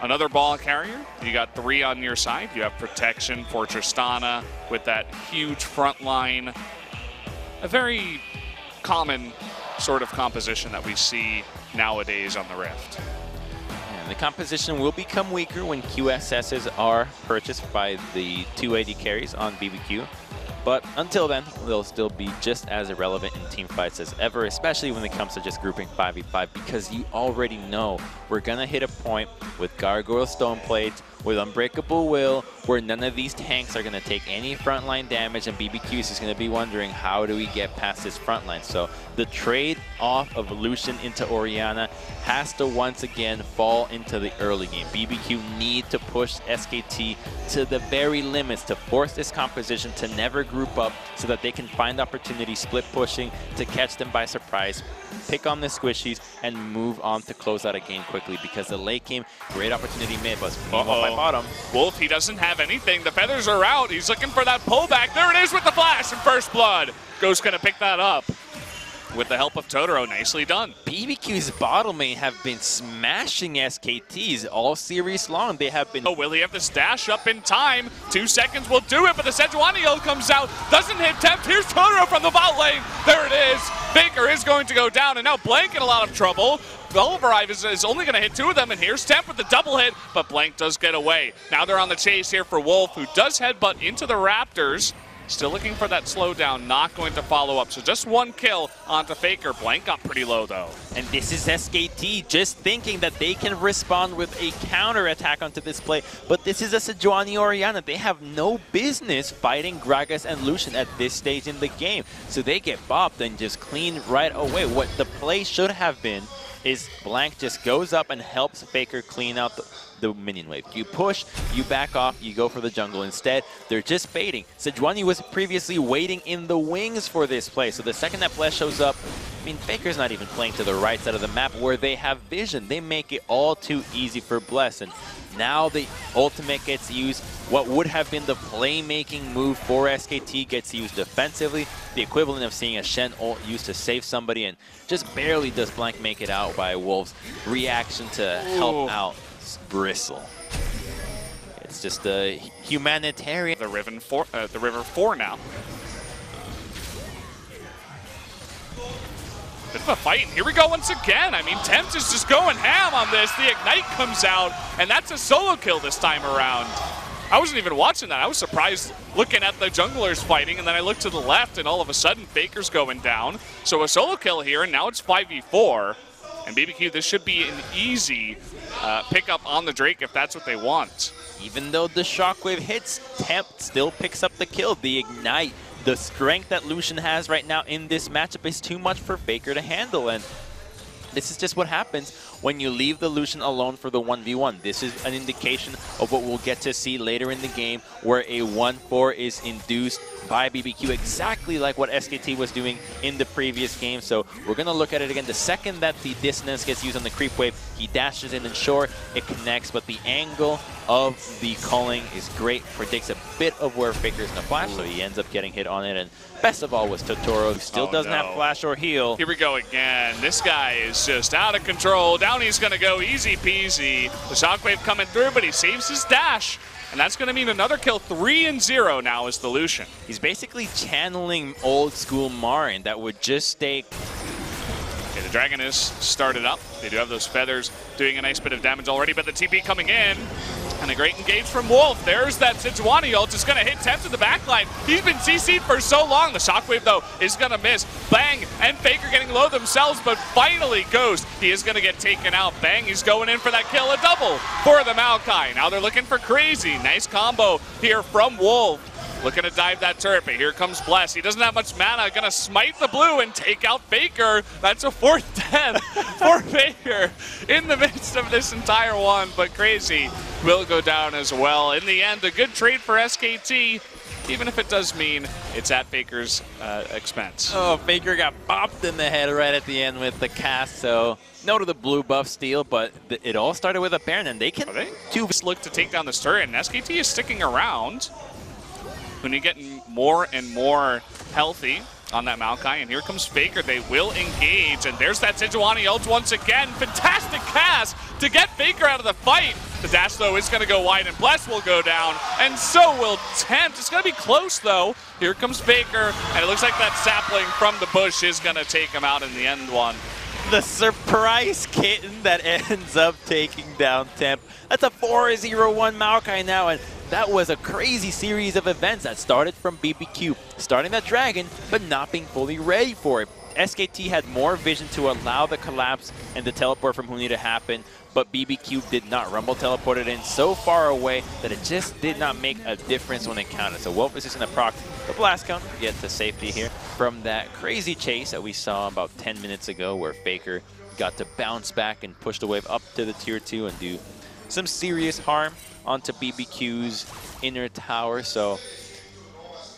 another ball carrier. You got 3 on your side. You have protection for Tristana with that huge front line. A very common sort of composition that we see nowadays on the Rift. And the composition will become weaker when QSSs are purchased by the 2 AD carries on BBQ. But until then, they'll still be just as irrelevant in team fights as ever, especially when it comes to just grouping 5v5, because you already know we're going to hit a point with Gargoyle Stoneblades, with Unbreakable Will, where none of these tanks are going to take any frontline damage, and BBQ is just going to be wondering, how do we get past this frontline? So the trade off of Lucian into Orianna has to once again fall into the early game. BBQ need to push SKT to the very limits to force this composition to never group up so that they can find opportunities, split pushing to catch them by surprise, pick on the squishies, and move on to close out a game quickly, because the late game, great opportunity mid, but by bottom. Wolf, he doesn't have anything. The feathers are out. He's looking for that pullback. There it is with the flash and first blood. Ghost gonna pick that up with the help of Totoro. Nicely done. BBQ's bottom lane have been smashing SKTs all series long. They have been... Oh, will he have this dash up in time? 2 seconds will do it, but the Sejuani ult comes out. Doesn't hit Tempt. Here's Totoro from the bot lane. There it is. Faker is going to go down, and now Blank in a lot of trouble. Overdrive is only going to hit 2 of them, and here's Temp with the double hit, but Blank does get away. Now they're on the chase here for Wolf, who does headbutt into the Raptors. Still looking for that slowdown, not going to follow up. So just 1 kill onto Faker. Blank got pretty low, though. And this is SKT just thinking that they can respond with a counter attack onto this play. But this is a Sejuani Orianna. They have no business fighting Gragas and Lucian at this stage in the game. So they get bopped and just clean right away. What the play should have been is Blank just goes up and helps Faker clean out the minion wave. You push, you back off, you go for the jungle. Instead, they're just baiting. Sejuani was previously waiting in the wings for this play, so the second that Bless shows up, I mean, Faker's not even playing to the right side of the map where they have vision. They make it all too easy for Bless, and now the ultimate gets used. What would have been the playmaking move for SKT gets used defensively, the equivalent of seeing a Shen ult used to save somebody, and just barely does Blank make it out by Wolf's reaction to help out Bristle. It's just a humanitarian. The River 4 now. Bit of a fight, and here we go once again. I mean, Tempt is just going ham on this. The Ignite comes out, and that's a solo kill this time around. I wasn't even watching that. I was surprised looking at the junglers fighting, and then I looked to the left, and all of a sudden, Faker's going down. So a solo kill here, and now it's 5v4. And BBQ, this should be an easy pickup on the Drake if that's what they want. Even though the shockwave hits, Tempt still picks up the kill. The Ignite, the strength that Lucian has right now in this matchup is too much for Faker to handle. And this is just what happens when you leave the Lucian alone for the 1v1. This is an indication of what we'll get to see later in the game, where a 1-4 is induced by BBQ, exactly like what SKT was doing in the previous game. So we're going to look at it again. The second that the dissonance gets used on the creep wave, he dashes in and sure, it connects, but the angle of the culling is great, predicts a bit of where Faker's going to flash, so he ends up getting hit on it. And best of all was Totoro, who still doesn't have flash or heal. Here we go again. This guy is just out of control. Down he's going to go easy peasy. The shockwave coming through, but he saves his dash. And that's going to mean another kill. 3-0 now is the Lucian. He's basically channeling old school Marin that would just stay. Okay, the Dragon is started up. They do have those feathers doing a nice bit of damage already, but the TP coming in. And a great engage from Wolf. There's that Sejuani ult. It's going to hit Tempt in the backline. He's been CC'd for so long. The shockwave, though, is going to miss. Bang and Faker getting low themselves, but finally Ghost. He is going to get taken out. Bang, he's going in for that kill. A double for the Maokai. Now they're looking for Crazy. Nice combo here from Wolf. Looking to dive that turret, but here comes Bless. He doesn't have much mana. Gonna smite the blue and take out Faker. That's a 4th death for Faker in the midst of this entire one, but Crazy will go down as well. In the end, a good trade for SKT, even if it does mean it's at Faker's expense. Oh, Faker got bopped in the head right at the end with the cast, so no to the blue buff steal, but it all started with a Baron, and they can look to take down this turret, and SKT is sticking around. Huni getting more and more healthy on that Maokai, and here comes Faker. They will engage, and there's that Sejuani ult once again. Fantastic cast to get Faker out of the fight. The dash, though, is going to go wide, and Bless will go down, and so will Tempt. It's going to be close, though. Here comes Faker, and it looks like that sapling from the bush is going to take him out in the end one. The surprise kitten that ends up taking down Temp. That's a 4-0-1 Maokai now, and that was a crazy series of events that started from BBQ, starting that dragon, but not being fully ready for it. SKT had more vision to allow the collapse and the teleport from Huni to happen, but BBQ did not. Rumble teleported in so far away that it just did not make a difference when it counted. So Wolf is just going to proc the blast counter, get to safety here from that crazy chase that we saw about 10 minutes ago where Faker got to bounce back and push the wave up to the tier 2 and do some serious harm onto BBQ's inner tower. So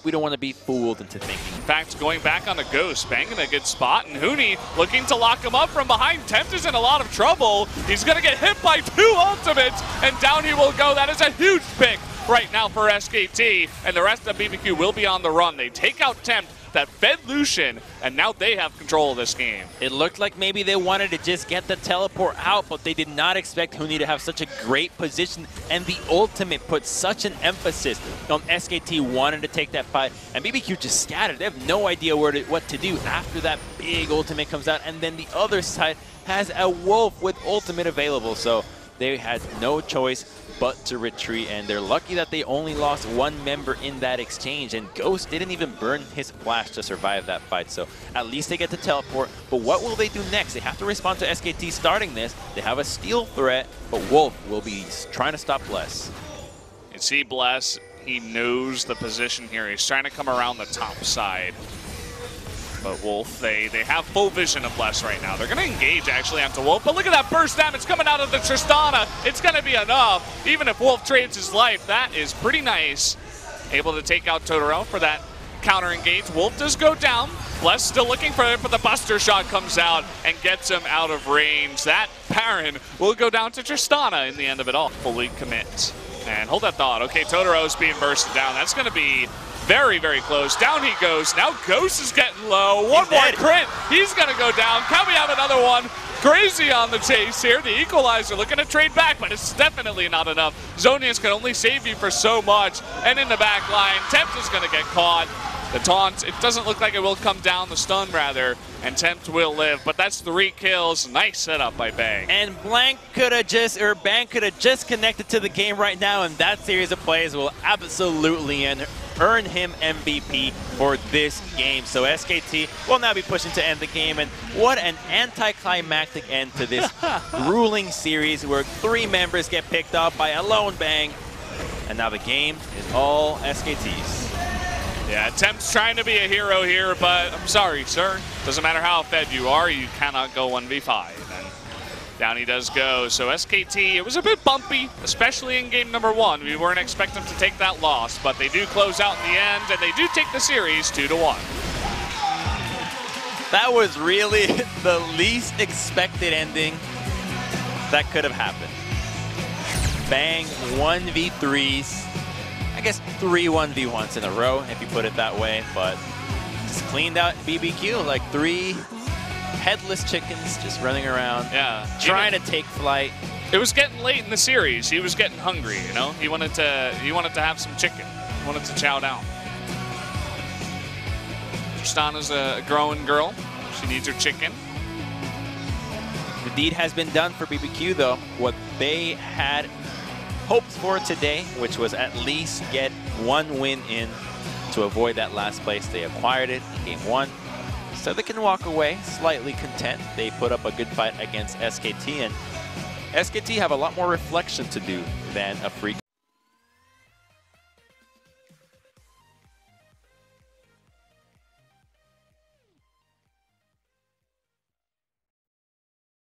we don't want to be fooled into thinking. In fact, going back on a Ghost, banging a good spot, and Huni looking to lock him up from behind. Tempt is in a lot of trouble. He's going to get hit by 2 ultimates, and down he will go. That is a huge pick right now for SKT, and the rest of BBQ will be on the run. They take out Tempt, that fed Lucian, and now they have control of this game. It looked like maybe they wanted to just get the teleport out, but they did not expect Huni to have such a great position, and the ultimate put such an emphasis on SKT wanting to take that fight, and BBQ just scattered. They have no idea what to do after that big ultimate comes out, and then the other side has a Wolf with ultimate available, so they had no choice but to retreat, and they're lucky that they only lost 1 member in that exchange, and Ghost didn't even burn his flash to survive that fight, so at least they get to teleport. But what will they do next? They have to respond to SKT starting this. They have a steal threat, but Wolf will be trying to stop Bless. You see Bless, he knows the position here. He's trying to come around the top side. But Wolf, they have full vision of Bless right now. They're going to engage, actually, onto Wolf. But look at that burst damage coming out of the Tristana. It's going to be enough. Even if Wolf trades his life, that is pretty nice. Able to take out Totoro for that counter engage. Wolf does go down. Bless still looking for it, but the Buster Shot comes out and gets him out of range. That Baron will go down to Tristana in the end of it all. Fully commit. And hold that thought. Okay, Totoro's being bursted down. That's going to be very, very close. Down he goes. Now Ghost is getting low. One more crit. He's going to go down. Can we have another one? Crazy on the chase here. The equalizer looking to trade back, but it's definitely not enough. Zonius can only save you for so much. And in the back line, Tempt is going to get caught. The taunt, it doesn't look like it will come down, the stun rather, and Tempt will live, but that's 3 kills. Nice setup by Bang. And Bang could have just connected to the game right now, and that series of plays will absolutely earn him MVP for this game. So SKT will now be pushing to end the game, and what an anticlimactic end to this grueling series where 3 members get picked up by a lone Bang, and now the game is all SKT's. Yeah, Tempt's trying to be a hero here, but I'm sorry, sir. Doesn't matter how fed you are, you cannot go 1v5. And down he does go. So SKT, it was a bit bumpy, especially in game number 1. We weren't expecting them to take that loss, but they do close out in the end, and they do take the series 2-1. That was really the least expected ending that could have happened. Bang 1v3s. I guess 3 1v1s in a row, if you put it that way, but just cleaned out BBQ, like 3 headless chickens just running around, trying to take flight. It was getting late in the series. He was getting hungry, you know? He wanted to have some chicken. He wanted to chow down. Tristana's a growing girl. She needs her chicken. The deed has been done for BBQ, though. What they had hoped for today, which was at least get 1 win in to avoid that last place. They acquired it in game 1, so they can walk away slightly content. They put up a good fight against SKT, and SKT have a lot more reflection to do than a free